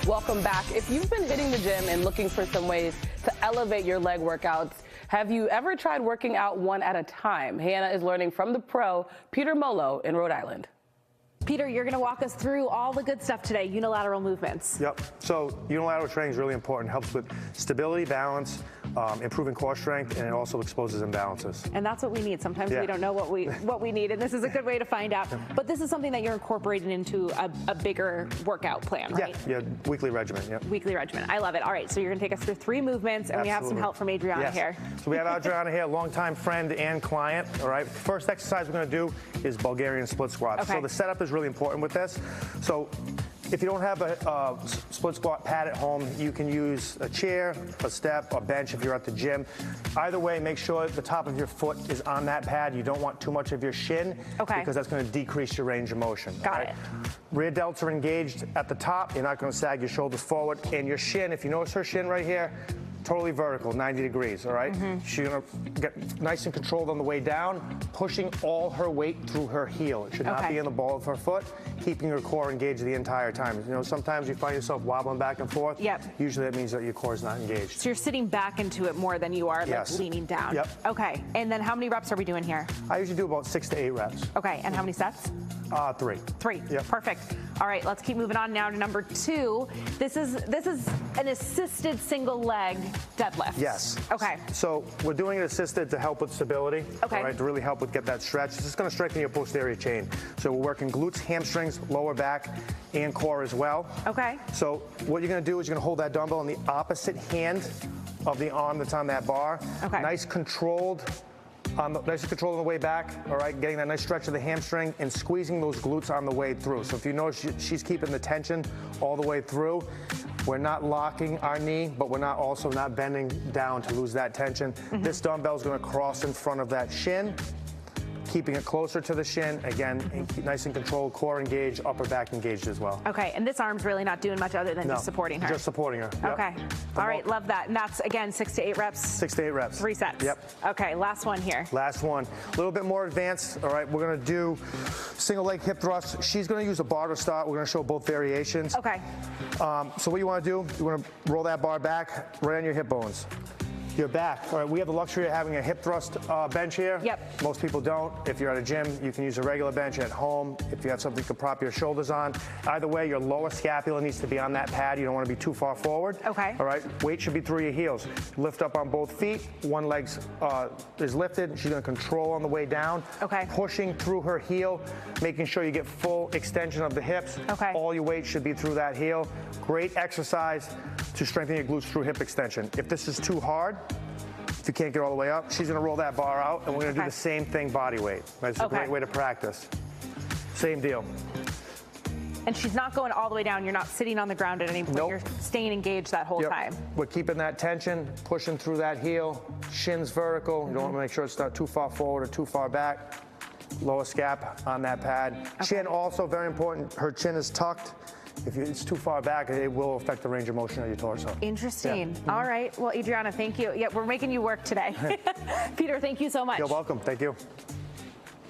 Welcome back. If you've been hitting the gym and looking for some ways to elevate your leg workouts, have you ever tried working out one at a time? Hannah is learning from the pro, Peter Mollo in Rhode Island. Peter, you're going to walk us through all the good stuff today, unilateral movements. Yep. So unilateral training is really important. Helps with stability, balance, improving core strength, and it also exposes imbalances. And that's what we need. Sometimes we don't know what we need, and this is a good way to find out. But this is something that you're incorporating into a bigger workout plan, right? Yeah, weekly regimen. Yep. Weekly regimen. I love it. All right, so you're going to take us through 3 movements, and we have some help from Adriana here. So we have Adriana here, longtime friend and client. All right. First exercise we're going to do is Bulgarian split squats. Okay. So the setup is really important with this. So if you don't have a split squat pad at home, you can use a chair, a step, a bench if you're at the gym. Either way, make sure the top of your foot is on that pad. You don't want too much of your shin because that's going to decrease your range of motion. Got it. Rear delts are engaged at the top. You're not going to sag your shoulders forward. And your shin, if you notice her shin right here, totally vertical, 90 degrees, all right? She's gonna get nice and controlled on the way down, pushing all her weight through her heel. It should not be in the ball of her foot, keeping her core engaged the entire time. You know, sometimes you find yourself wobbling back and forth. Usually that means that your core is not engaged. So you're sitting back into it more than you are like leaning down. Okay, and then how many reps are we doing here? I usually do about 6 to 8 reps. Okay, and how many sets? 3. 3. Perfect. All right, let's keep moving on now to number 2. This is an assisted single leg deadlift. Yes. Okay. So we're doing it assisted to help with stability. Okay. All right, to really help with get that stretch. This is going to strengthen your posterior chain. So we're working glutes, hamstrings, lower back, and core as well. Okay. So what you're going to do is you're going to hold that dumbbell in the opposite hand of the arm that's on that bar. Okay. Nice and controlled on the way back, all right, getting that nice stretch of the hamstring and squeezing those glutes on the way through. So if you notice, she's keeping the tension all the way through. We're not locking our knee, but we're also not bending down to lose that tension. This dumbbell is going to cross in front of that shin, keeping it closer to the shin. Again, nice and controlled, core engaged, upper back engaged as well. Okay, and this arm's really not doing much other than just supporting her. Just supporting her. Okay. All right, love that. And that's, again, 6 to 8 reps? 6 to 8 reps. 3 sets. Yep. Okay, last one here. Last one. A little bit more advanced. All right, we're going to do single leg hip thrust. She's going to use a bar to start. We're going to show both variations. Okay. So what you want to do, you want to roll that bar back right on your hip bones. Your back. All right, we have the luxury of having a hip thrust bench here. Yep. Most people don't. If you're at a gym, you can use a regular bench at home. If you have something you can prop your shoulders on. Either way, your lower scapula needs to be on that pad. You don't want to be too far forward. Okay. All right, weight should be through your heels. Lift up on both feet. One leg is lifted. She's going to control on the way down. Okay. Pushing through her heel, making sure you get full extension of the hips. Okay. All your weight should be through that heel. Great exercise to strengthen your glutes through hip extension. If this is too hard, if you can't get all the way up, she's going to roll that bar out, and we're going to do the same thing body weight. That's a great way to practice. Same deal. And she's not going all the way down. You're not sitting on the ground at any point. You're staying engaged that whole time. We're keeping that tension, pushing through that heel, shins vertical. You don't want to make sure it's not too far forward or too far back. Lower scap on that pad. Chin also very important. Her chin is tucked. If it's too far back, it will affect the range of motion of your torso. Interesting. All right. Well, Adriana, thank you. Yeah, we're making you work today. Peter, thank you so much. You're welcome. Thank you.